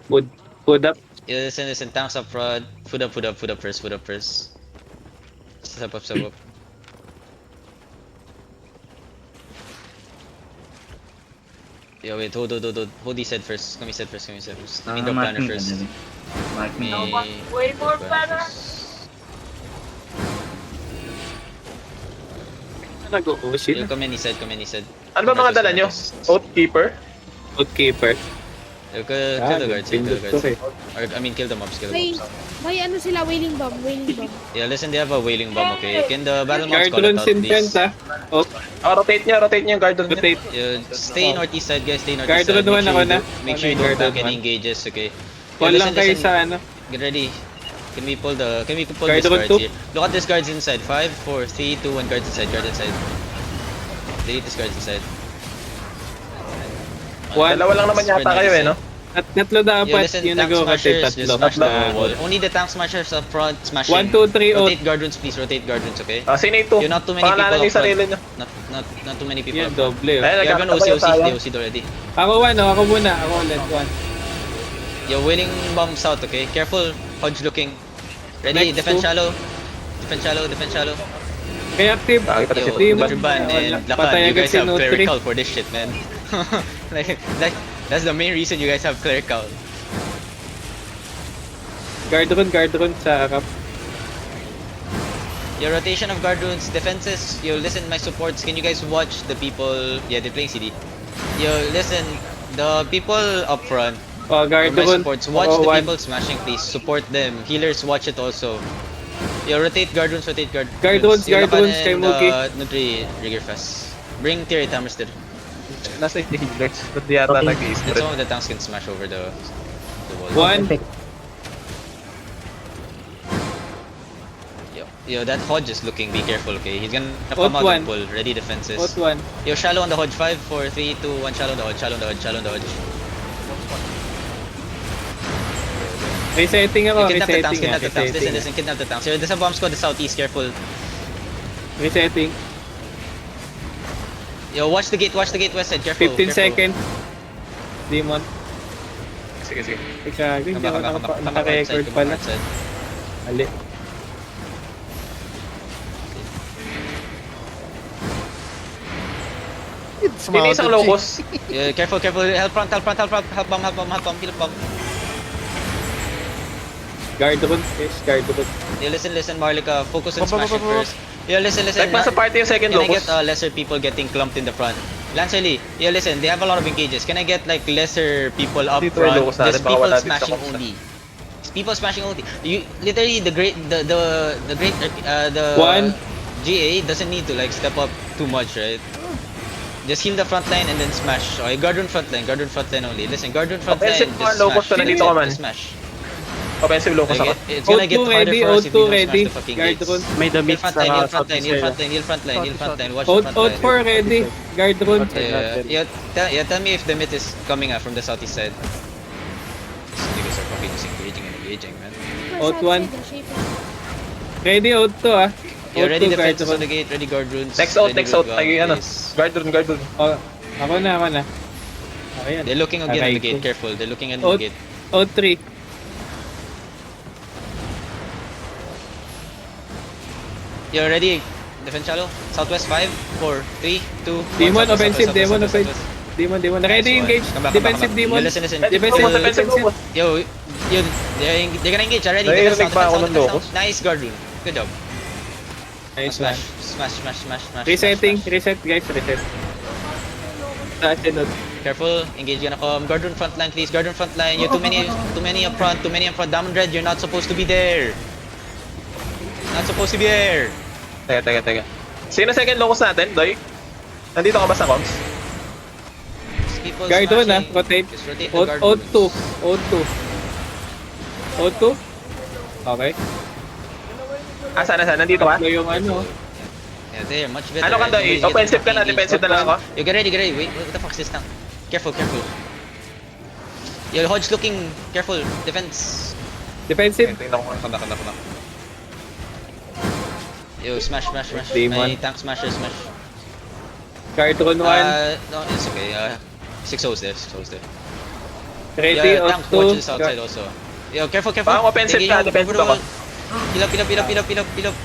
Food. Food up. Yeah, listen, tanks up front. Food up first, food up first. Step up, step up. Yo, wait, hold. Hold these head first. Come set first. Let me drop Mark planner me, first. Kadali. Mark Me. me. Way more drop planner better. first. Nag-o-oh Yo, sila. come in, he said. Ano ba mga dala nyo? Oathkeeper? Outkeeper. Yo, kill the guards, kill the guards. Or, I mean, kill the mobs, May ano sila, wailing bomb. Yeah, listen, they have a wailing bomb, okay? Can the battle mods call Guard it out, runs in front, please? Oh, Rotate nyo yung guard doon. rotate. Yo, stay northeast side, guys. Stay Guard northeast side. run 1 ako na. Make sure you Guard don't back run any 1. engages, okay? Yo, Call lang kayo sa ano. Get ready. Can we pull Guard these run guards 2. here? Look at these guards inside. 5, 4, 3, 2, 1 guards inside. Delete these guards inside. Dalawa lang naman yata kayo no? At tatlo Yo, dapat listen, yung tank nag-rotate smashers, just tatlo. smash the wall. Only the tank smashers up front smashing. 1, 2, 3, out. Rotate guard runes, please. Rotate guard runes, okay? Sino ito? You're not too many people Pangalanan up yung sarili front. nyo. Not too many people Yan, up front. doble. Ayun, You have an OC, nagkakatawa they tayo. OC'd already. Ako ako muna. Ako ulit, 1. You're wailing bomb south, okay? Careful, Hodge looking. Ready, Next defend two. shallow. Defend shallow. Kaya active. Nakita na Yo, si Demon. Turban and Patay Lakan, you agad guys si have Nutri. clerical for this shit, man. That's the main reason you guys have clerical. Guard run sa harap. Your rotation of guard runes, defenses, yo listen my supports, can you guys watch the people, yeah they're playing CD. Yo listen, the people up front, Oh, or guard my run. supports, watch Oo, the 1. people smashing please, support them, healers watch it also. Yo rotate guard runes, Guard runes, Yo, Lakan kay and, Mugi. Nutri, Rigger fast. Bring tier 8 hammers there. Nasa yung healers. Ba't di yata And nag-i-spread? some of the tanks can smash over the wall. 1. Yo, that Hodge is looking, be careful, okay? He's gonna come Out out and one. pull, ready defenses. Out 1. Yo, shallow on the Hodge, 5, 4, 3, 2, 1, shallow on the Hodge. Resetting ako. You kidnap the tanks, Resetting. kidnap the tanks. Listen, kidnap the tanks. Yo, there's a bomb squad, the southeast, careful. Resetting. Yo, watch the gate, west side, careful. 15 seconds. Demon. Sige. Teka, hindi Come ako back, naka-record pala. outside. Ali. Sino isang locus? Yeah, careful. Help bomb. Guard run. Yes, guard run. Yo, listen, Marlika, focus on smashing first. Yo, listen. Like nasa party yung second Can I locus? get lesser people getting clumped in the front? Lancer Lee, yeah, listen, they have a lot of engages. Can I get like lesser people up Dito yung front? locus natin, Just baka people wala dito sa smashing box. only. Just people smashing only. You literally the great One. GA doesn't need to like step up too much, right? Just heal the front line and then smash. Okay, guard run front line only. Listen, guard run front line, Offensive just mga locus smash. na nandito ka man. Just smash. Offensive locus ako. Like, it's gonna get O2 harder ready, for us if we O2 don't ready. smash the fucking Guard gates. run. May Heal damit front sa line, southeast side. heal front line. Watch the Out front line. 4 ready. Guard run. Tell me if the myth is coming from the southeast side. These niggas are fucking just engaging, man. Out 1. Ready out 2 ah. You're Out ready 2 guard defenses on run. the gate, ready guard runes. Next out. ready Ay, ano? please. Guard run. Oh, ako na. Okay yan. They're looking again at the Aray gate, ko. careful. They're looking at the Out, gate. out 3. You're ready. Defense shallow. Southwest 5, 4, 3, 2, 1. Demon Southwest, offensive. southwest, Demon southwest, offensive. southwest. Demon. Ready Nice one. engage. Come back. Defensive Yo, demon. listen. Defensive, Defensive locus. Yo, they're gonna engage already. Narinig Defense ba down, ako defense ng down, locus? defense down. Nice guard rune. Good job. Nice one. Smash. Resetting. smash. Reset guys. Reset. Taas yun. Careful, engage gonna come. Guard rune front line, please. Guard rune front line. You're too many up front. Diamond Red, you're not supposed to be there. Teka. Sino second locus natin, Doy? Nandito ka ba sa comms? Just people Guard run ah. smashing. Rotate. Just rotate the Out guard out runes. 2. Out 2. Okay. Saan? Nandito ka? Tatlo yung ano. Yeah, there, much better. Ano ka, right? Doy? You guys get Offensive ka na, fucking defensive na engaged. lang ako? Yo, get ready. Wait, what the fuck is this tank? Careful. Yo, Hodge looking. Careful. Defense. Defensive. Tingnan ko. Come back. Yo, smash. Demon. My tank smash. Guard run 1. No, it's okay. 6 holes there. Ready, Yeah, tank, watch this auto. outside also. Yo, careful, careful. Baka offensive Tingin ka, yung defensive overall. ako. Heal up.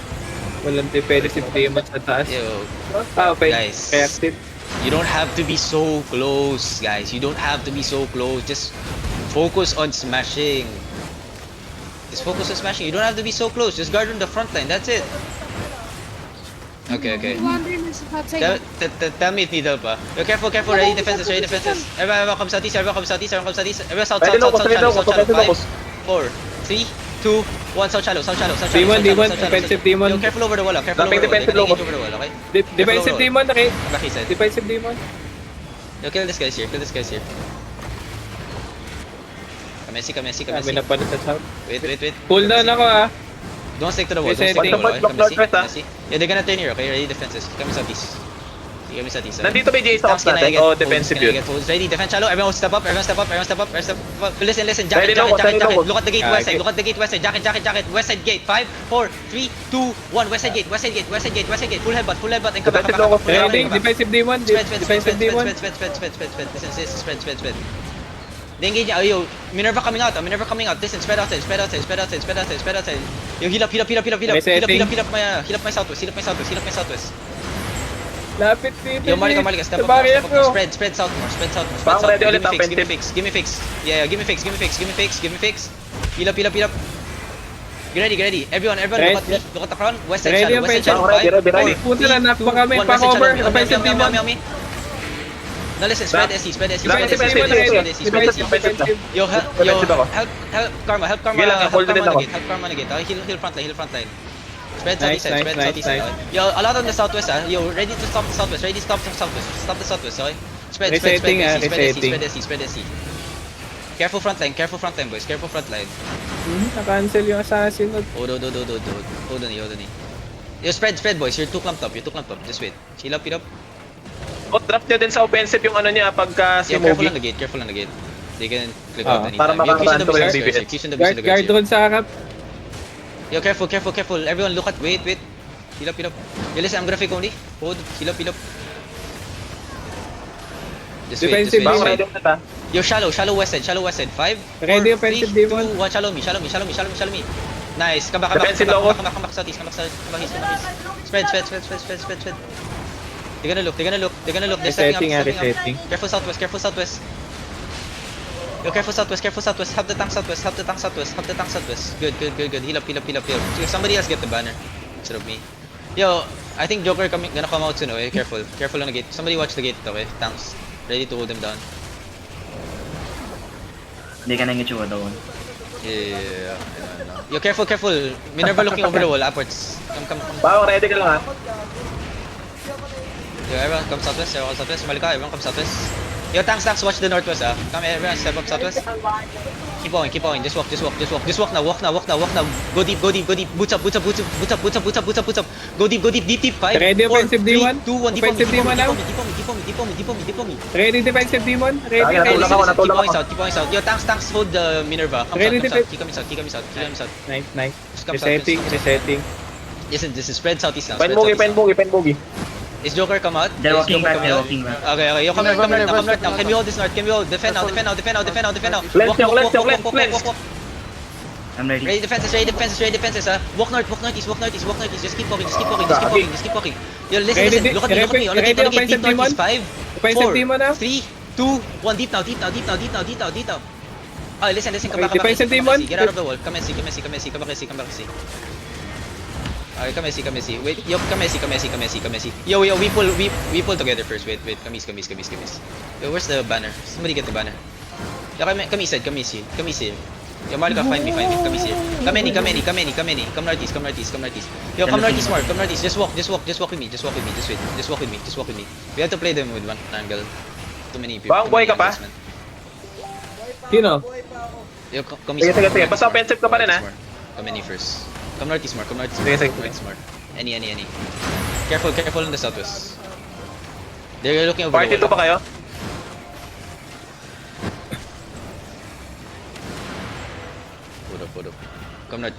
Walang defensive demon sa taas. Yo, Okay. Guys. Reactive. you don't have to be so close, guys. You don't have to be so close. Just focus on smashing. Just focus on smashing. You don't have to be so close. Just guard on the front line. That's it. Okay. Wonder na sa hot Tell, side. tell me if need help, ah. Yo, careful. Ready defenses. Everyone come southeast. Everyone come south. Everyone south, Pwede locos, pwede shallow. locos, pwede locos. 5, 4, 3, 2, 1. South shallow. Demon, defensive demon. Yo, careful over the wall, ah. Careful Damping over the wall. defensive They can locos. engage over the wall, okay? Defensive demon, okay? Back his side. Defensive demon. Yo, kill this guys here. Kamesi. Kami na pala sa south. Wait. Pull down ako ah. Don't stick to the wall. Resetting. Don't stick to the wall. Block northwest, ah. Yeah, they're gonna turn here, okay? Ready defenses. Kami southeast. Nandito ba yung Jace Ops natin? O defensive yun? Ready, defense shallow. Everyone step up. Listen. Ready Jacket. na ako. Look at the gate west side. Okay. Look at the gate west side. Jacket. West side gate. 5, 4, 3, 2, 1. West side gate. Full headbutt. And come back. Defensive logo. Ready, defensive demon. Defensive demon. Spread. They engage. Yo, Minerva coming out. Listen, spread outside. Yo, heal up. Resetting. Heal up my southwest. Lapit dito. Yo, Marika, step Sa up. barrier ko. Spread south more. Baka ready ulit, Give me fix. Yeah, give me fix. Heal up. Get ready. Everyone, look at the crown. West side Ready, shallow. ready. Punta na, knock pa kami. Pa-cover. Offensive demon. Now listen, spread SC. Defensive demon, Defensive. Yo, Defensive ako. help Karma. Sige lang, hold din ako. Help Karma na gate. Heal front line. Spread Nice, southeast side. nice. Yo, a lot on the southwest, ah. Yo, ready to stop the southwest. Stop the southwest, okay? Spread Resetting, Spread SC. Careful front line, boys. Careful front line. Na-cancel yung assassin. Hold on. Yo, spread, boys. You're too clumped up. Just wait. Chill up. O, draft nyo din sa offensive yung ano niya pagka si Yo, careful Mugi. on the gate. They can click out anytime. para Yo, makakanto Kishin yung the DPS. Kishin the Guard guards here. doon sa harap. Yo, careful. Everyone look at, wait. Heal up. Yo, listen, I'm gonna fake only. Hold, heal up. Just wait. Defensive Baka demon. ready ulit ah. Yo, shallow west side. 5, Ready, 4, 3, offensive 2, demon. 1, shallow me. Nice. Come back Defensive logo. southeast. Spread. They're gonna look. They're stepping up. Resetting. Careful southwest. Yo, careful southwest. Help the tank southwest. Good. Heal up. So, somebody else get the banner instead of me. Yo, I think Joker gonna come out soon, okay? Careful on the gate. Somebody watch the gate, okay? Tanks. Ready to hold them down. Hindi ka nang itsura doon. Yeah. Yo, careful. Minerva looking over the wall, upwards. Come. Baka ready ka lang ah. Yo, everyone come southwest. Malika, everyone come southwest. Yo, tanks, watch the northwest, ah. Come, everyone, step up southwest. Keep going. Just walk now. Go deep. Boots up. Go deep. 5, Ready, 4, offensive 3, demon. 2, 1. Offensive demon now. Deep on me. Ready, defensive demon. Okay, Ready. natulak ako. Keep going south. Yo, tanks, hold the Minerva. Come Ready, south. defense. Keep coming south. Nice. Just come south. Resetting. Listen, this is spread southeast now. Pen Mugi. Is Joker come out? They're Is walking Joker back, coming they're out? walking back. Okay. Yo, come north now. Can we hold this north? Defend now. Let's go. Walk. I'm ready. Ready defenses, ah. Walk north, east. Just keep walking. Yo, listen. Look at me. On the gate, offensive deep north demon. is 5, Offensive 4, demon now. 3, 2, 1. Deep now. Oh, listen. Come back. Defensive demon. Get out of the wall. Come and see. Come back. Okay, come and see. Wait, yo, come and see. Yo, we pull together first. Wait. Come east. Yo, where's the banner? Somebody get the banner. Yo, come east side. Come east here. Yo, Marika, find me. Come east here. Come any. Come northeast. Yo, come northeast more. Just walk with me. Just wait. Just walk with me. We have to play them with one angle. Too many people. Bang, boy ka pa? Sino? Yo, come east. Sige. Basta offensive ka pa rin ah. Come any first. Come northeast more. Sige. More. Any. Careful on the southwest. They're looking over Party the 2 ba wall. kayo? Put up. Come north.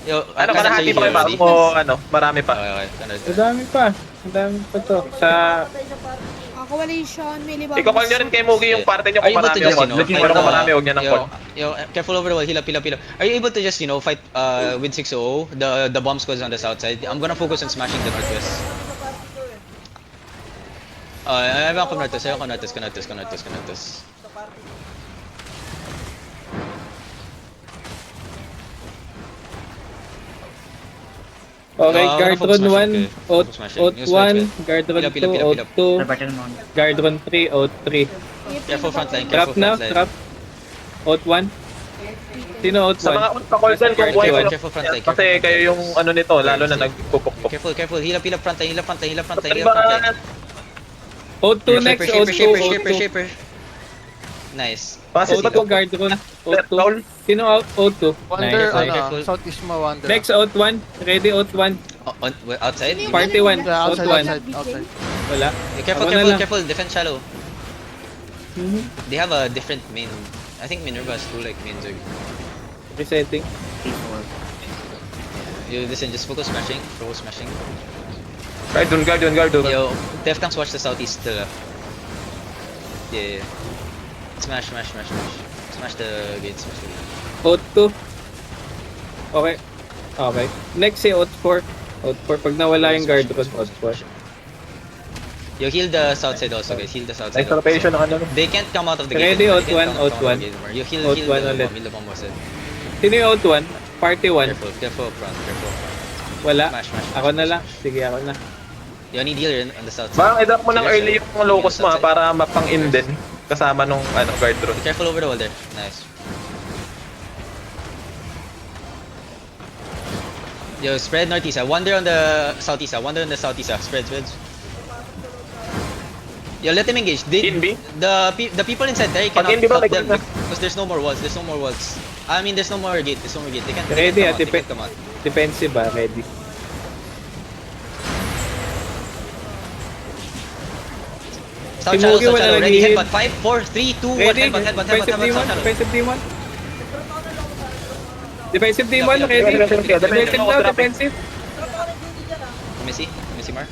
Yo, Ano, Kanan, marami so pa kayo you ba? ready? O ano, marami pa. Okay. Kanan. Ang dami pa to. Sa Baka wala yung Sean, may libang. Iko-call nyo rin kay Mugi yung parte nyo Are kung you able marami to yung just, mod. Pero kung marami, huwag nyo nang call. Yo, careful over the wall. Heal up, heal up, heal up. Are you able to just, fight with 600? The bomb squads on the south side. I'm gonna focus on smashing the northwest. Ayaw ko Northwest. Okay, Ah, guard focus run 1, smashing, okay. out Focus smashing. 1, Use right guard run Pila, 2, pila, pila, out pila. 2, Nabatin mo. guard run 3, out 3. Careful frontline, Trap careful na, frontline. trap. Out 1. Sino out Sa mga 1? unpa-call dyan, kung buhay Careful, ko careful frontline, kasi careful kayo yung ano nito, lalo na nagpupukpuk. Careful. Heal up frontline. Diba, Out 2 next, out 2, out 2. Shaper. Nice. passes Out ba 2, guard run. Out Raul? 2. Sino out 2? Wonder, Nice. Careful. Southeast mo, Wonder. Next, out 1. Ready, out 1. Outside? Party 1, Yeah, out outside, 1. outside. Wala. Careful, Ako na lang. careful. Defend shallow. Mhm. They have a different main. I think Minerva has two like mains. Resetting. You listen, just focus smashing. Focus smashing. Guard dun. Yo, Def Tanks watch the southeast to the left. Yeah. Smash. Smash the gates. Out 2. Okay. Next, si out 4. Out 4. Pag nawala yung guard run, out 4. Yo, heal the south side also, guys. Heal the south side. Nice rotation ng ano. They can't come out of the Ready, gate. out one, out one. You heal Out the one bomb. ulit. Heal the bomb was it. Sino yung out 1? Party 1. Careful up front. Wala. Smash. Ako na lang. Sige, ako na. You need healer on the south side. Bang, i-drop mo ng early yung locus mo para mapang-in din. Kasama nung guard drone. Be careful over the wall there. Nice. Yo, spread northeast. Wander on the southeast. Spread. Yo, let them engage. In B? The people inside there, you cannot Pag in B ba, help may them gate na. because there's no more walls. I mean, there's no more gate. They can't Ready, come out. They can't come out. Defensive ba? Ready. South Si shallow, Mugi south wala shallow. Ready, nag-hit. headbutt. 5, 4, 3, 2, 1. Ready. Headbutt. Defensive D1. South shallow. Defensive D1. Defensive D1. Yeah, Ready. yeah. Defensive now. Defensive. Messi Mar.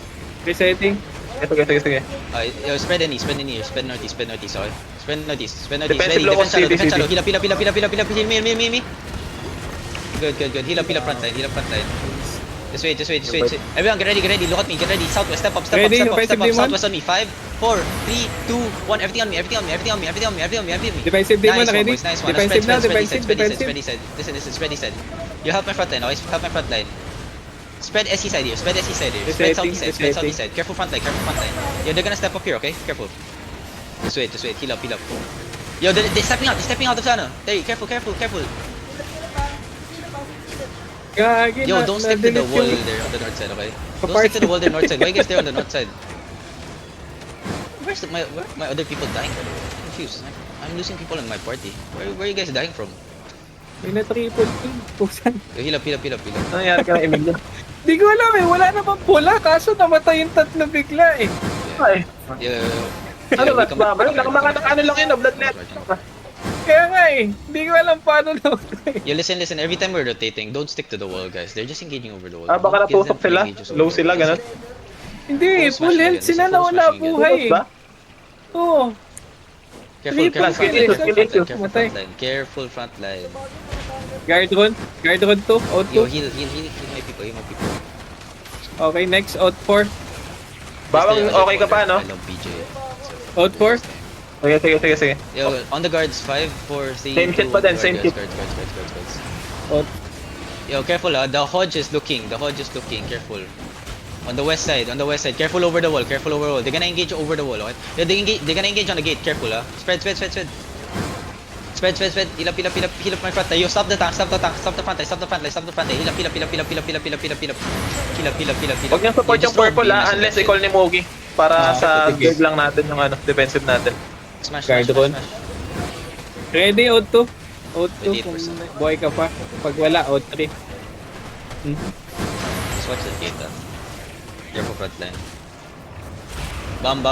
Resetting. Sige. Yo, spread northeast, okay? Spread northeast. Defensive Ready, low on defend CB. shallow. Heal up. Heal me. Good. Heal up front line. Just wait. Everyone, get ready. Look at me, get ready. Southwest, step up. Ready, offensive D1. Southwest on me. 5, 4, 3, 2, 1. Everything on me. Defensive D1. Ready. Nice one. Defensive now. Defensive. Defensive. Listen, spread side. You help my front line, okay? Help my front line. Spread SE side here. Spread southeast side. Careful front line. Yo, they're gonna step up here, okay? Careful. Just wait. Heal up. Yo, they're stepping out of sana. There, careful. Gagi Yo, na. don't stick to the na-delete wall yung- there on the north side, okay? Don't Kapart- stick to the wall there north side. Why you guys there on the north side? Where are my other people dying? I'm confused. I'm losing people in my party. Where are you guys dying from? May na-triple kill. Pusan. Yo, heal up. Ano nangyari ka na Emilio? Di ko alam eh. Wala namang pula. Kaso namatay yung tatlo bigla eh. Ay, Yo, ano ba? come on. Ano lang yun, bloodlet. Kaya nga eh. Di ko alam paano namatay. Yo, listen. Every time we're rotating, don't stick to the wall, guys. They're just engaging over the wall. Baka Don't give them natusok sila. free engages over Low the wall. sila, ganun. Hindi, Full full smash health again. sila Full na wala smash again. buhay Tapos eh. ba? Oo. Careful Triple front kill, line. eh. Careful front line. Guard run 2, out Yo, 2. heal my people. Okay, next, out 4. Bawang okay ka pa, no? I love BJ. Out 4. Sige. Yo, on the guards, 5, 4, 3, Same 2, shit pa din, 1. same shit. Guards. Out. Yo, careful the Hodge is looking, careful. On the west side, careful over the wall. They're gonna engage over the wall, okay? Yo, they're gonna engage on the gate, careful Spread. Heal up my front line. Yo, stop the front line. Heal up. Huwag niyang support yung purple unless i-call ni Mogi. Para sa sige. guard lang natin yung defensive natin. Smash. Guard run. Ready, out 2. Out 2 Ready, kung 8%. buhay ka pa. Pag wala, out 3. Just watch the gate, Careful front line. Bam.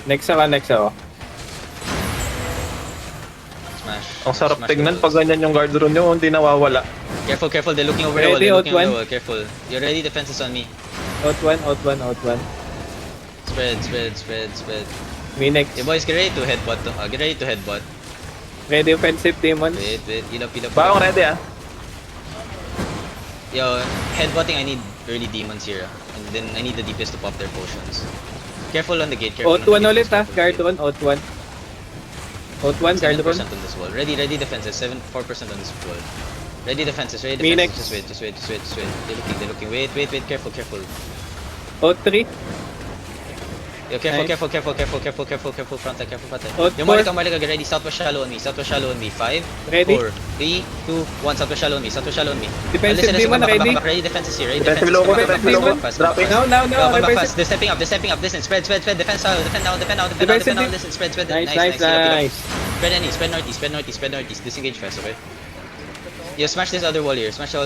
Next ako. Smash. Ang sarap Smash tignan the pag walls. ganyan yung guard rune nyo, hindi nawawala. Careful. They're looking over the wall. Ready, out one. Careful. You're ready. Defenses on me. Out one. Spread. Minex. You boys, get ready to headbutt. Get ready to headbutt. Ready offensive demons. Wait. Heal up. Bakong ready ah. Yo, headbutting, I need early demons here. And then I need the DPS to pop their potions. Careful on the gate, careful Out on the one gate. ulit ha. Guard one, out one. Out one, guard 7% one. on this wall. Ready defenses. 4% on this wall. Ready defenses. Phoenix. Just wait. They're looking. Wait. Careful. Out three. Yo, careful, Nice. careful, front line. Out Yo, four. Marika, get ready. Southwest shallow on me. 5, Ready. 4, 3, 2, 1. Southwest shallow on me. Defensive demon, back, ready. back. Ready defenses here. Defensive logo, defensive logo. Drop in. Now, Go, back defensive. fast. They're stepping up, Listen, spread. Defend now. Defensive. Listen, spread. Nice. Spread any, spread northeast. Disengage fast, okay? Yo, smash this other wall here. Okay,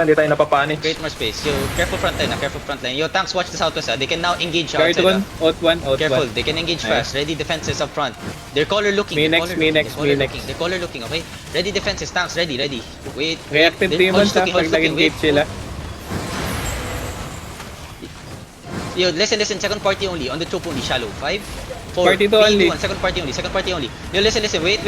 hindi tayo napapanic. Create more space. Yo, careful front line. Yo, tanks, watch the southwest. They can now engage Guard outside. one, out one. Careful, they can engage Nice. fast. Ready defenses up front. They're color looking. Minex. They're color looking, okay? Ready defenses, tanks, ready. Wait. Reactive They're demons ha. looking, Pag nag-engage sila. Yo, listen, second party only. On the troop only, shallow. 5, 4, Party 3, to only. 2, 1. Second party only. Yo, listen. Wait.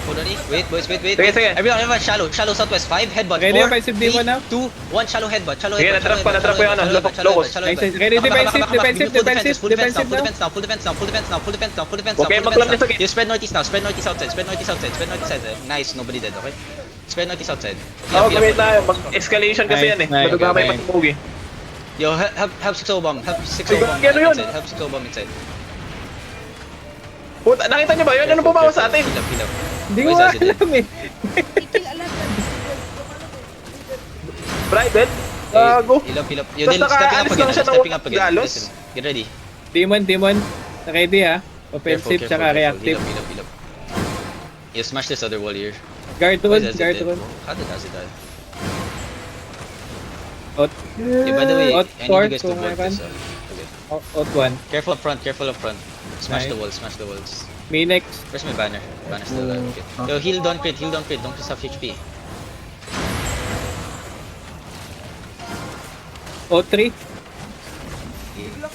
Hold on. Wait. Sige. Everyone, shallow southwest. 5, headbutt. Ready, 4, offensive 3, demon now. 2, 1, shallow headbutt. Sige, natrap ko yung ano, locus. Nice. Ready, defensive Full defense now. now. Full defense Okay, mag-club niya sa gate. You spread northeast now. Spread northeast outside. Nice, nobody dead, okay? Spread northeast outside. Oo, gawin tayo. Mag-escalation kasi yan eh. Nice. Madugabay Okay. matimugi. Yo, help 6 bomb. Gano yun? Help 6 bomb inside. Puta, nakita niyo ba yun? Ano bumawa sa atin? Heal up. Hindi ko Boys, as it alam eh. Kill alam. Private? Gago. Heal up. Yo, Tapos then nakaalis lang siya ng stepping up again. galos. Listen, get ready. Demon. Ready ha. Offensive Careful, tsaka reactive. Heal up. You smash this other wall here. Guard Boys, one, as it guard did. one. How did Azit die? Out. Yeah, by the way, Out I need four, you guys to kung work meron. this. Okay. Out one. Careful up front. Smash Nice. the walls. Minex. Where's my banner? Banner's still alive. Okay. Yo, heal, don't crit. Don't just have HP. Out three.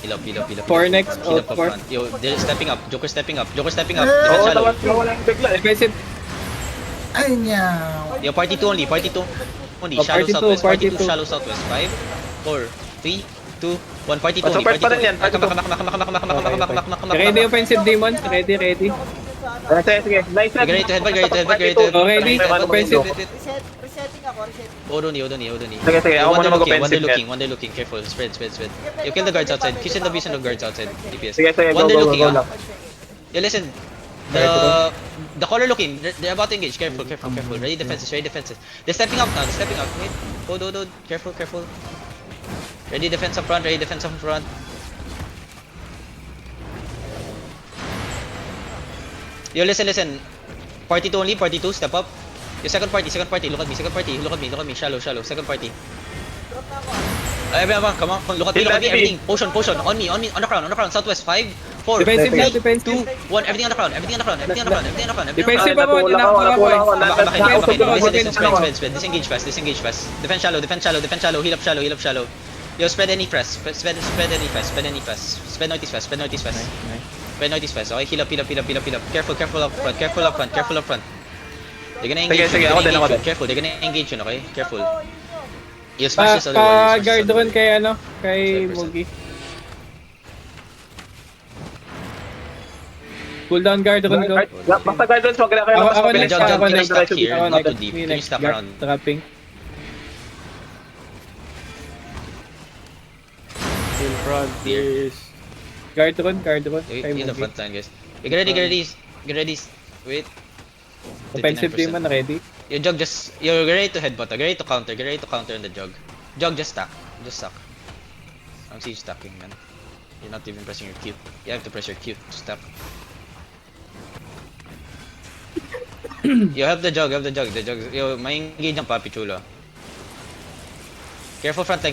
Heal up. Four next, Heal up four. front. Yo, they're stepping up. Joker stepping up. Oo, Defense shallow. nawala yung bigla eh. Defensive. Ay, nyaw. Yo, party 2 only. Oh, Shallow party two, southwest. party Party 2 two. shallow southwest. 5, 4, 3, 2, 1. Party 2 Oh, so only. first pa rin yan, party two. Ready, offensive demons. Ready. Sige. Nice Get ready to headbutt. Oh, ready. Offensive. Resetting ako. Hold on. Sige, ako muna mag-offensive yan. One looking. Careful. Spread. You kill the guards outside. Kiss in the vision of guards outside. DPS. Sige, One go looking. lang. Yeah, listen. The color looking. They're about to engage. Careful. Ready defenses. They're stepping up now. Wait. Hold. Careful. Ready defense up front. Yo, listen. Party 2 only. Party 2. Step up. Your second party. Look at me. Shallow. Second party. Everyone, come on. Look at me. Everything. Potion. On me. On the crown. Southwest. 5, 4, Defensive 3, now, defensive. 2, 1. Everything on the crown. Defensive Ah, ako. nakuha ko. Spread. Disengage fast. Defend shallow. Heal up shallow. Yo, spread any press. Spread any fast. Spread northeast fast. Spread northeast fast. Okay, heal up. Careful up front. They're gonna engage. Sige, ako din. Careful, they're gonna engage yun, okay? Careful. You smash this other wall. Guard one kay Mugi. Cool down guard one ko. Basta guidance, wag kaya Ako mas next, mabilis. ako Can you next. stack here? Ako Not too next. deep. Me Can you next. stack Guard around? trapping. In front is... Guard one. Kay In the Mugi. front line, guys. Get ready. Wait. Offensive 59%. demon ready. Your jug you're ready to headbutt. Get ready to counter on the jug. Jug, just stack. I don't see you stacking, man. You're not even pressing your Q. You have to press your Q to stack. You have the jug. Yo, may engage ang Papi Chulo. Careful front line.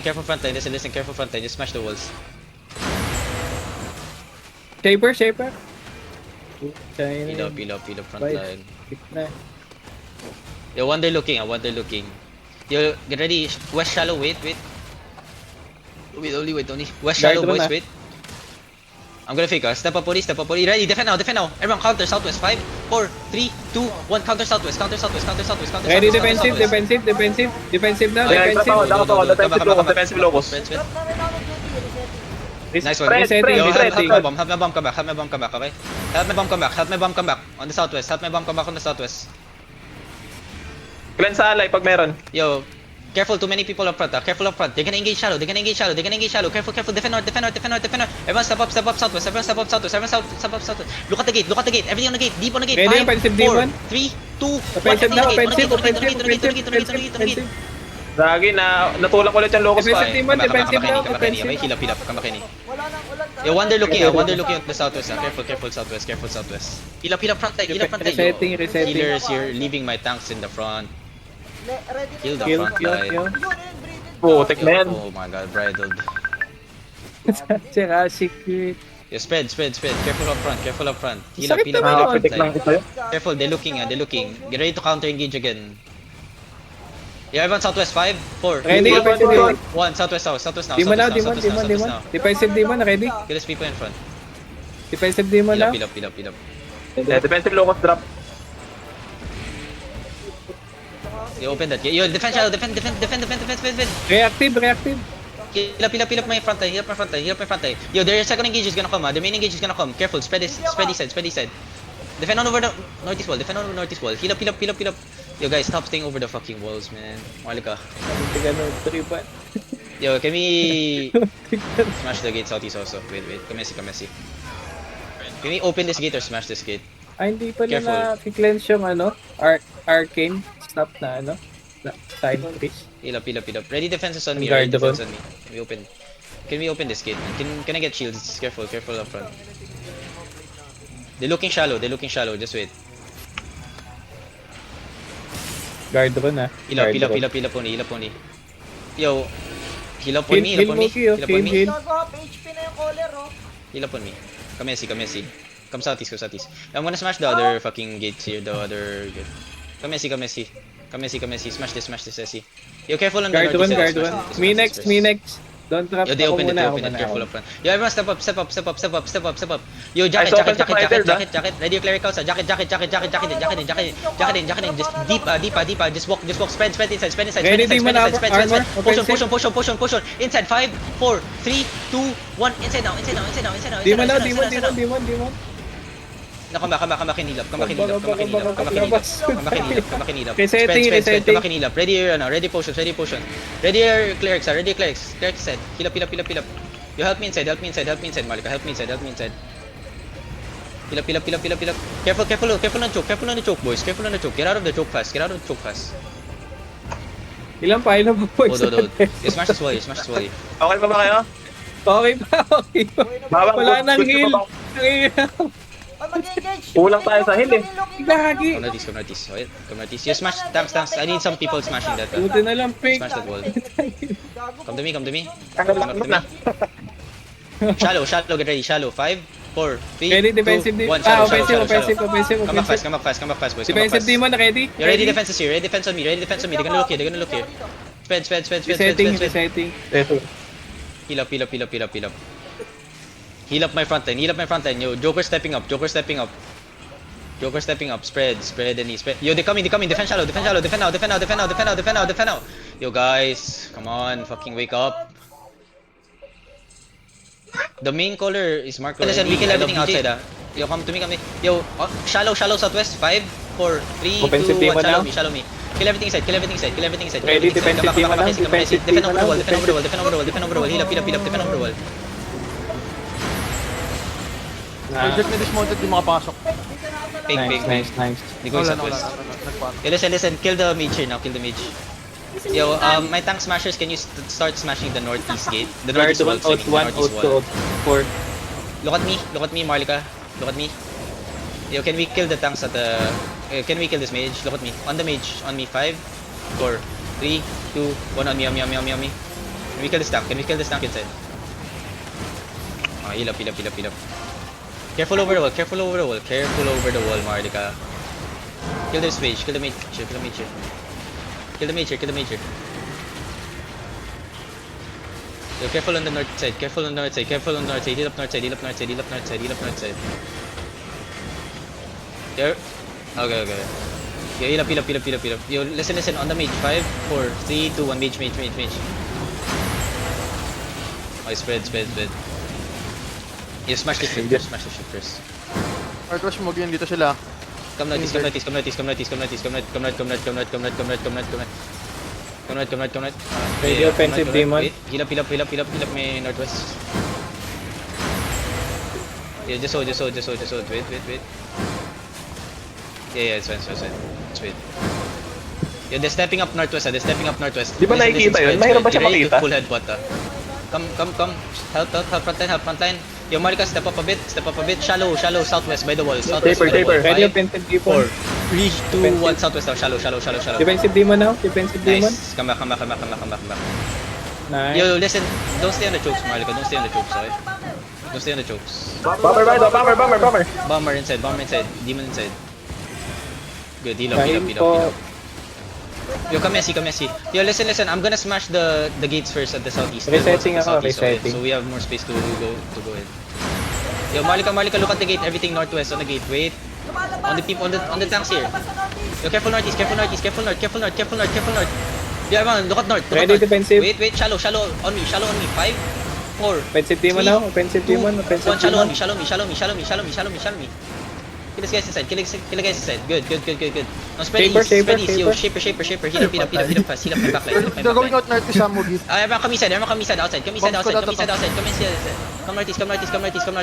Listen, careful front line. Just smash the walls. Shaper. Peel up front Bye. line. Na. Yo, one they're looking. Yo, get ready. West shallow, wait. Wait, only. West Guard shallow, mo boys, na. wait. I'm gonna fake us. Step up, Puri. Ready, defend now. Everyone counter southwest. 5, 4, 3, 2, 1. Counter southwest. Ready, defensive now, Kaya defensive. ipapawad ako to. Defensive locus. Spread. Drop namin ako duty, reset. Nice one. Spread, Resetting, Yo, resetting. have my bomb come back, okay? Help my bomb come back on the southwest. Cleanse sa alay pag meron. Yo, careful, too many people up front, careful up front. They're gonna engage shallow. Careful, defend north. Everyone step up southwest. Look at the gate. Everything on the gate, deep on the gate. Ready, 5, offensive 4, demon. 3, 2, 1. Offensive now, offensive. Lagi na natulak ulit yung locus ko Defensive eh. demon, defensive now, Come back, heal up, come back. Wala nang ulan. Yo, Wander looking at the southwest. Careful southwest. Heal up front line. Resetting. Healers here, leaving my tanks in the front. Ready Heal the na. Kill. front line. Yun, breathe. Putik na yan. Oh my god, bridled. Jurassic World. Yo, spread. Careful up front. Heal up Sakit naman yun. Pitik lang ito yun. Careful, they're looking. Get ready to counter engage again. Yeah, everyone southwest. 5, 4, Ready, 3, defensive demon. 1. Southwest now. Demon now, Southwest demon. now. Defensive demon, ready? Kill these people in front. Defensive demon now. Heal up. Yeah, defensive locus drop. You open that. Yo, defend shallow. Defend. Reactive. Heal up my front line. Yo, their second engage is gonna come. The main engage is gonna come. Careful, spread east side. Defend on over the northeast wall. Heal up. Yo, guys, stop staying over the fucking walls, man. Malika. Yo, can we smash the gate southeast also? Wait. Kamesi. Can we open this gate or smash this gate? Hindi pa Careful. na cleanse yung arcane stop na time freeze. Heal up. Ready defenses on me. Guard Ready the defense on me. Can we open this gate? Can I get shields? Careful up front. They're looking shallow. Just wait. Guard ko na. Heal up only. Yo, heal up on me. Heal Mookie, oh. Heal. Gago, half HP na yung caller, oh. Heal up on me. Kamesi. Come southeast. I'm gonna smash the other fucking gates here. The other gate. Kamesi. Smash this, SC. Yo, careful on the Guard northeast one. side. Smash this Me first. next. Don't trap. Yo, they Ako open it. muna. Careful up front. Yo, everyone step up. Yo, jacket. I saw fighters, Ready your cleric outside. Jacket in. Just deep. Just walk. Spread inside. Ready, demon armor. Push on. Inside. 5, 4, 3, 2, 1. Inside now. Demon. No, come back and heal up. Come back and heal up. Resetting. Come back and heal up. Ready potions. Ready your clerics. Clerics said. Heal up. You help me inside, Malika. Help me inside. Heal up. Careful on the choke, boys. Get out of the choke fast. Ilan pa boys? Hold. You smash this wall. Okay pa ba kayo? Okay pa. Bawang Wala push, nang push heal. pa ba? Ay, mag-engage. Kulang tayo sa heal, eh. Gagi. Come northeast. You smash tanks. I need some people smashing that. Buti na lang fake. Smash that wall. Come to me. Kakalakas na. Shallow, get ready. Shallow. 5, 4, 3, Ready, 2, defensive 1. demon. Shallow. Offensive. Come back fast, boys. Defensive demon, ready? You're ready defenses here. Ready defense on me. They're gonna look here. Spread. Resetting. Heal up. Heal up my front line. Yo, Joker stepping up. Spread and spread. Yo, they coming. Defend shallow. Defend now. Yo, guys, come on, fucking wake up. The main caller is Marco. Listen, we kill everything outside. Yo, come to me. Yo, shallow southwest. 5, 4, 3, Offensive 2, 1. demon now. Shallow me. Kill everything inside. Ready, defensive demon now. Defend over the wall. Heal up. Defend over the wall. Just may dismounted yung makapasok. Fake. Nice. They going southwest. Yo, listen. Kill the mage here now. Yo, my tank smashers, can you start smashing the northeast gate? The Guard northeast wall. 1, out 4. Look at me, Marlika. Look at me. Yo, can we kill the tanks at the... can we kill this mage? Look at me. On the mage. On me. 5, 4, 3, 2, 1. On me. Can we kill this tank? Inside? Heal up. Careful over the wall, Marlika. Kill this mage. Kill the mage here. kill the mage here, kill the mage here. Yo, careful on the north side, careful on the north side, careful on the north side, heal up north side, heal up north side, heal up north side, heal up north side. There. Okay. Yo, heal up. Yo, listen, on the mage. 5, 4, 3, 2, 1, mage. Okay, spread. Yo, smash the ship first. Northwest mo, ganyan dito sila. Come north. Ready offensive demon. Wait, heal up, may northwest. Yeah, just hold. Wait. Yeah, it's fine. Let's wait. Yeah, they're stepping up northwest. Di ba Listen, nakikita spread, yun? Mahirap ba spread. siya Get ready to makita? full head bot. Come. Help frontline. Yo, Marika, step up a bit. Shallow, southwest by the wall. Taper. Ready 5, offensive 4, demon. 3, 2, 1, southwest now. Shallow. Defensive demon now. Defensive demon. Nice. Come back. Nice. Yo, listen. Don't stay on the chokes, Marika. Don't stay on the chokes, okay? Don't stay on the chokes. Bomber. Bomber inside. Demon inside. Good. Heal Kain up. po. Yo, Kamesi. Yo, listen. I'm gonna smash the gates first at the southeast. Resetting At the ako, southeast, okay? resetting. So we have more space to go in. Yo, Malika, look at the gate. Everything northwest on the gate. Wait. On the people, on the tanks here. Yo, careful northeast. Careful north. Yo, everyone, look at north. Ready defensive. Wait. Shallow on me. 5, 4. Offensive demon now. Offensive demon. Offensive Shallow demon. on me. Kill the guys inside. Good. Now spread Shaper, east. Yo, shaper. Heal up fast. Heal up my backline. They're going out north sa Mugi. Everyone come inside outside. Come north.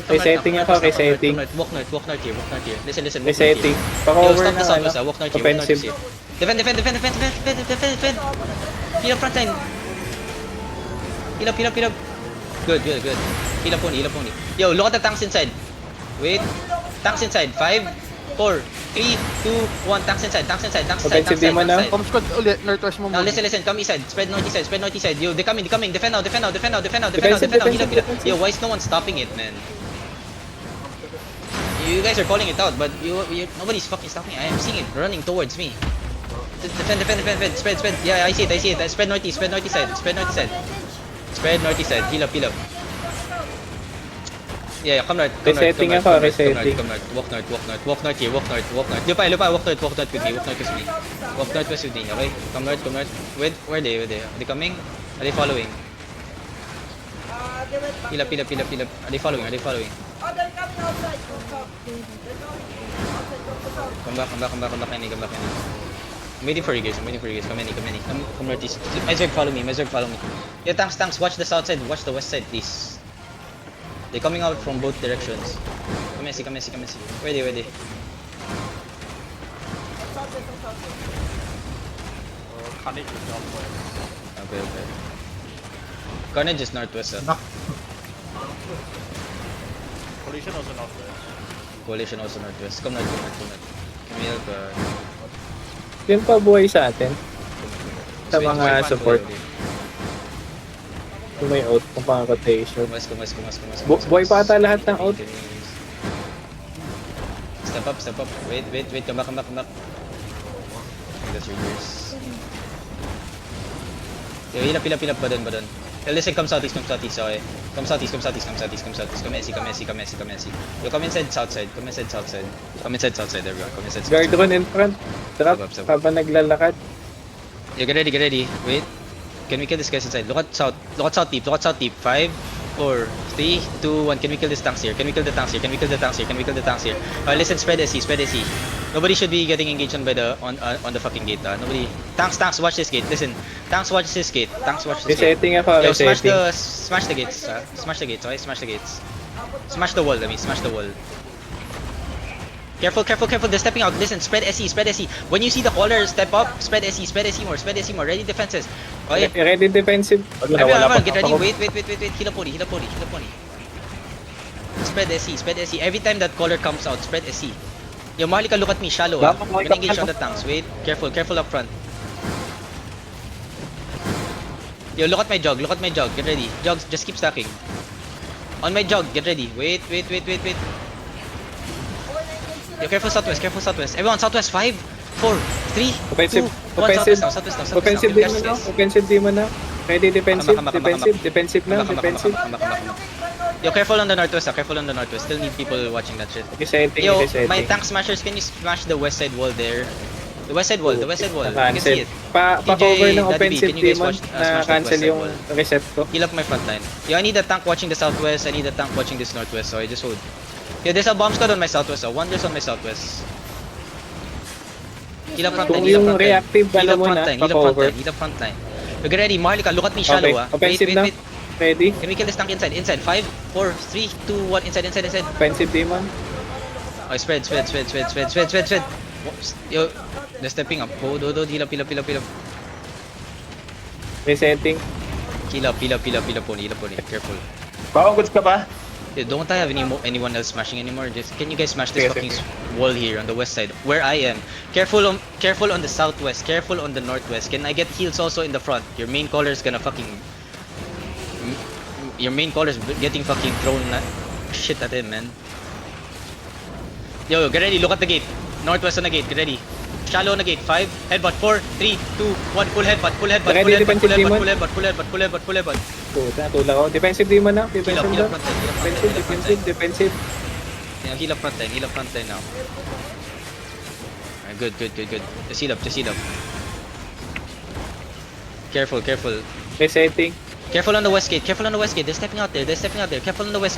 Resetting ako, resetting. Walk north here. Listen. Resetting. Yo, Pa-cover stop the na. southwest. ano. Walk north here. Offensive. Defend. Heal up frontline. Heal up. Good. Heal up only. Yo, look at the tanks inside. Wait. Tanks inside. 5, 4, 3, 2, 1. Tanks inside. Offensive demon now. Bomb squad ulit, northwest mo Now Mugi. listen, come east side, spread north east side. Yo, they're coming. Defend now. Heal up. Defensive. Yo, why is no one stopping it, man? You guys are calling it out, but nobody's fucking stopping it. I am seeing it running towards me. Defend. Spread. Yeah, I see it. Spread north east side. Heal up. Yeah, come north. Resetting ako, resetting. Come north. Walk north here. Lupa, walk north with me. Walk northwest with me, okay? Come north. Wait, where are they? Are they coming? Are they following? Heal up. Are they following? Oh, they're coming outside. Come back, Kenny. I'm waiting for you guys. Come any. Come northeast. My Zerg, follow me. Yeah, tanks. Watch the south side. Watch the west side, please. They're coming out from both directions. Kamesi. Where are they? Okay. Carnage is northwest, sir. Coalition also northwest. Come north. Can we help? Yun pa buhay sa atin. Sa Wait, mga wait, support. wait. Kung may out, kung pang rotation. Kumas. Buhay pa ata lahat ng out. Step up. Wait. Come back. That's your gears. Yo, heal up ba dun? Listen, come southeast, okay? Come southeast. Kamesi. Yo, come inside south side, everyone. Come inside south Guard side. run in front. Trap. Step up. Habang naglalakad. Yo, get ready. Wait. Can we kill this guys inside? Look at south deep. 5, 4, 3, 2, 1. Can we kill these tanks here? Can we kill the tanks here? Listen, spread SC. Nobody should be getting engaged on the fucking gate. Nobody. Tanks, watch this gate. Listen, tanks, watch this gate. Resetting ako, Yo, resetting. smash the gates. Smash the gates, okay? Smash the wall. Careful. They're stepping out. Listen, spread SE. When you see the caller, step up. Spread SE more. Ready defenses. Okay. Ready defensive. Everyone, get ready. Wait. Heal up pony. Spread SE. Every time that caller comes out, spread SE. Yo, Malika, look at me. Shallow. I'm gonna engage on the tanks. Wait. Careful up front. Yo, look at my jog. Get ready. Jogs, just keep stacking. On my jog, get ready. Wait. Yo, careful southwest. Everyone, southwest. 5, 4, 3, Offensive, 2, 1. offensive, Southwest now. offensive demon now. Offensive demon now. Ready, defensive, Come back, defensive, defensive now, defensive. Yo, careful on the northwest, careful on the northwest. Still need people watching that shit. Resetting, Yo, my resetting. tank smashers, can you smash the west side wall there? The west side wall, the west side wall. You can Cancel. see it. Pa-cover ng Daddy B, offensive can you guys demon watch- na smash that cancel west side yung wall? reset ko. Heal up my front line. Yo, I need a tank watching the southwest. I need a tank watching this northwest. So I just hold. Yo, there's a bomb squad on my southwest. Wonders on my southwest. Heal up front line. Kung Heal up yung front line. reactive Heal alam up mo front na, line. Heal up front pa-cover. line. Heal up front line. Yo, get ready. Marlika, look at me shallow. Okay, Wait, offensive wait, na. wait. Ready? Can we kill this tank inside? Inside. 5, 4, 3, 2, 1. Inside. Offensive demon. Oh, spread. Yo, they're stepping up. Hold. Heal up. Resetting. Heal up, pony. Careful. Baka goods ka ba? Dude, don't I have anyone else smashing anymore? Just can you guys smash this Sige, fucking sige. wall here on the west side where I am? Careful on the southwest. Careful on the northwest. Can I get heals also in the front? Your main caller is gonna fucking. Your main caller is getting fucking thrown shit at him, man. Yo, get ready. Look at the gate. Northwest on the gate. Get ready. Shallow on the gate. 5. Headbutt. 4, 3, 2, 1. Full headbutt. Ready, defensive demon. Full headbutt. Puta, tulak ako. Defensive demon na. Heal Defensive up na. front line. Defensive. Yeah, heal up front line now. Alright, good. Just heal up. Careful. Resetting. Careful on the west gate. They're stepping out there. Careful on the west.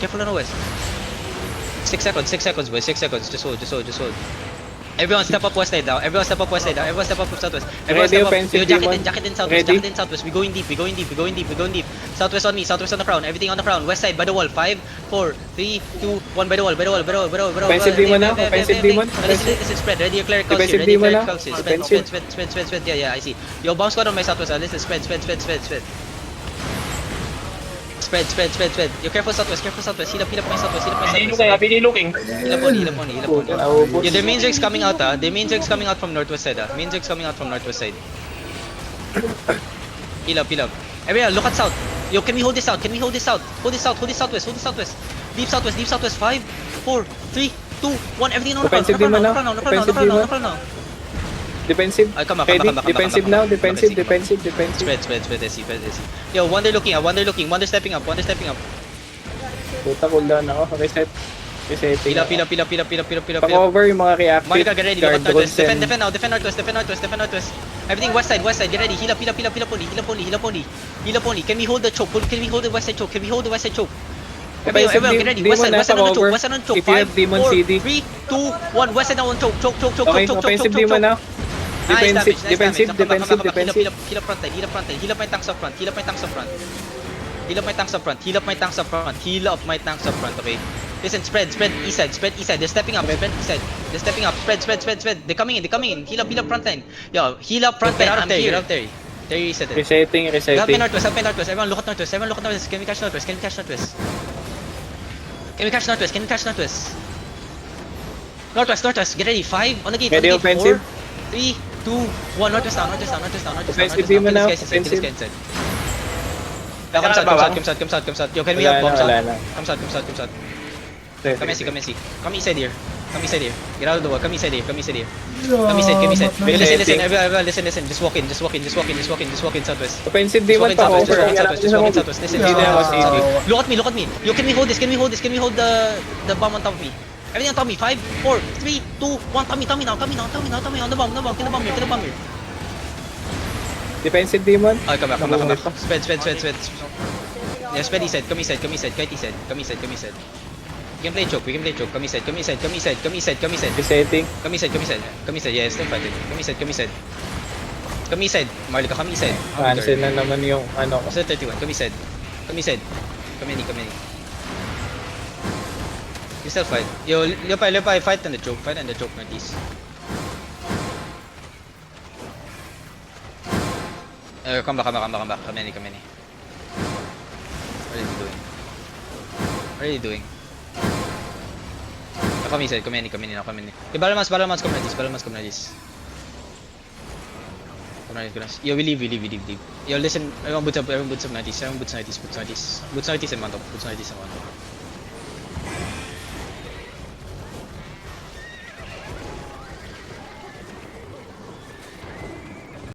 6 seconds, boys. 6 seconds. Just hold. Everyone step up west side now. Everyone step up southwest. Everyone Ready, step up. offensive Yo, demon. jacket in southwest. Ready. We going deep. Southwest on me. Southwest on the crown. Everything on the crown. West side by the wall. 5, 4, 3, 2, 1 by the wall. Offensive demon now. Offensive demon. Listen, spread. Ready your cleric calls here. Defensive Ready your demon cleric now. calls here. Defensive. Spread. Yeah, I see. Yo, bomb squad on my southwest. Listen, spread. Spread. Yo, careful southwest. Heal up my southwest. Looking. Heal up on. Naubos. Yeah, their main zerg's coming out, Their main zerg's coming out from northwest side, Main zerg's coming out from northwest side. Heal up. Everyone, look at south. Yo, can we hold this out? Hold this southwest. Deep southwest. 5, 4, 3, 2, 1. Everything on the Offensive front demon now. now. Offensive demon. Come Defensive. back. Ready. Defensive now. Defensive. Spread, SC. Yo, one they're looking, one they're stepping up. Puta, cooldown ako. Resetting. Heal up. Pa-cover yung mga reactive. Monica, get ready, look at guard northwest. goals and- Defend northwest. Everything west side, get ready. Heal up only. Can we hold the choke? Can we hold the west side choke? Offensive Everyone, get ready. demon West side nasa on the choke. cover. West side on the choke. If you have 5, demon 4, CD. 3, 2, 1. West side now on choke. Okay, offensive demon now. Nice Defensive. damage. Heal up front line. Heal up my tanks up front. Heal up my tanks up front. Okay. Listen, spread east side. They're stepping up. Spread. They're coming in. Heal up front line. Yo, heal up front line. I'm here. Terry reset it. Resetting. Help me northwest. Everyone look at northwest. Can we catch northwest? Can we catch northwest? Northwest. Get ready. 5 on the gate. Ready, offensive. 4, 3, 2, 1. Northwest down. Offensive demon now. Kill this guy inside. Come south. Yo, can we have bombs Wala out? na. Come south. Come SC. Come east side here. Get out of the wall. Come east side here. Come east side. Listen. Everyone, listen. Just walk in southwest. Offensive Just demon walk in southwest. pa-cover. Listen. Hindi na ako Look at me. Yo, can we hold this? Can we hold the bomb on top of me? Everything on top of me. 5, 4, 3, 2, 1. Tommy now. On the bomb. Kill the bomb here. Defensive demon. Okay, come back. Nabungot pa. Spread. Yeah, spread east side. Come east side. Kite east side. We can play choke. Come east side. Resetting. Come east side. Yeah, still fighting. Come east side. Marlika, come east side. Cancel na naman yung ano ko. Still 31. Come east side. Come in. You still fight. Yo, Lepai, fight on the choke. Northeast. Come back. Come in. What are you doing? Come east side. Come in. Okay, Balamas, come like this. Yo, we leave. Yo, listen, everyone boots up 90s. Boots 90s and mount up.